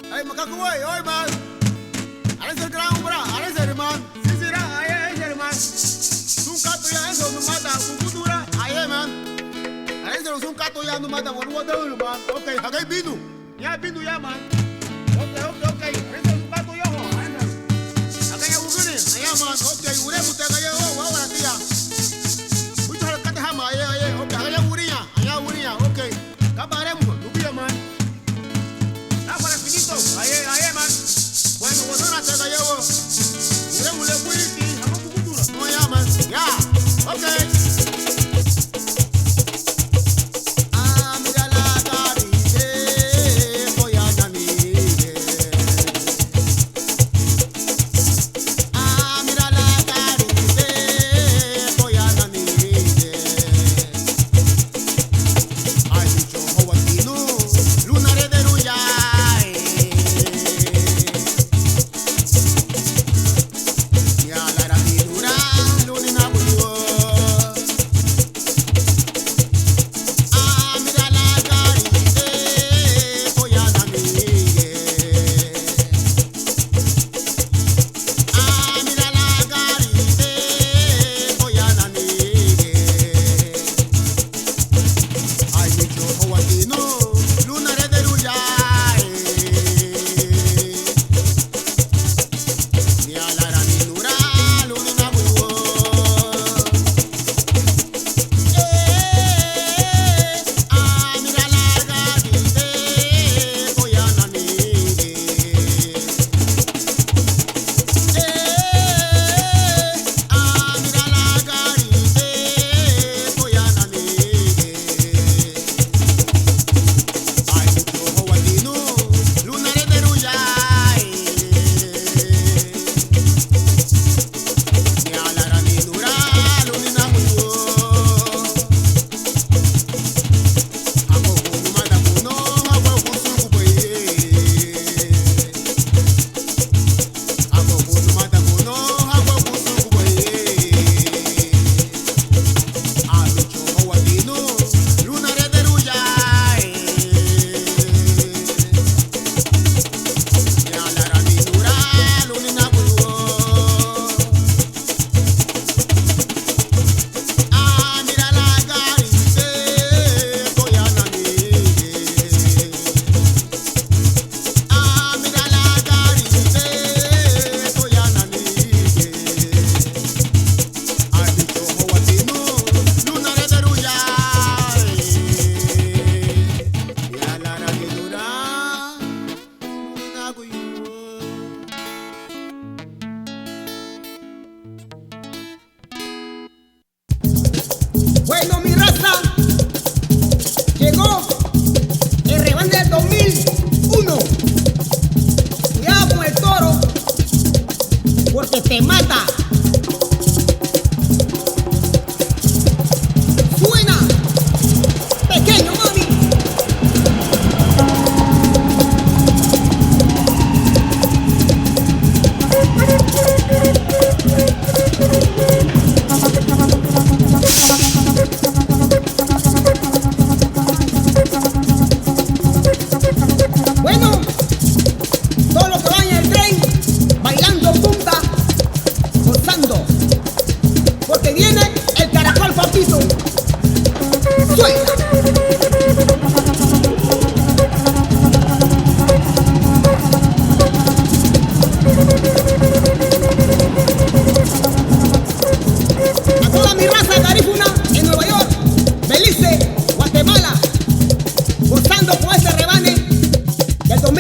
Hey, makakuway, oy man. Arense el gran umbra, arense man. Sisira, aye man. Sun kato ya eso no mata, kukutura, aye man. Arense sun kato ya no mata, wanu wadu man. Okay, hagay binu. Ya binu ya man. Okay. Arense sun kato ya ho, arense. Hagay ya uguni, aye man. Okay, ure mutega ya ho, wawa tia. Mucho halakate hama, aye. Okay, hagay ya uriya, okay. Kabaremu, lubiya man. Aye, man. Bueno, vos no te la llevo. Mule, wiki, vamos a cultura. No, ya, man. Ya, okay. Bueno, mi raza, llegó el rebelde del 2001. Cuidado con el toro, porque te mata. Suena, pequeño mami. Bueno, todos los que van en el tren, bailando punta, gozando, porque viene el caracol papito. Suelta. A toda mi raza garífuna en Nueva York, Belice, Guatemala, gozando con ese rebane del 2000.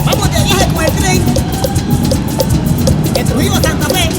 Vamos de viaje con el tren de Trujillo a Santa Fe.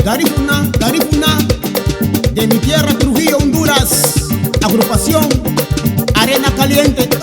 Garifuna, de mi tierra Trujillo, Honduras, agrupación Arena Caliente.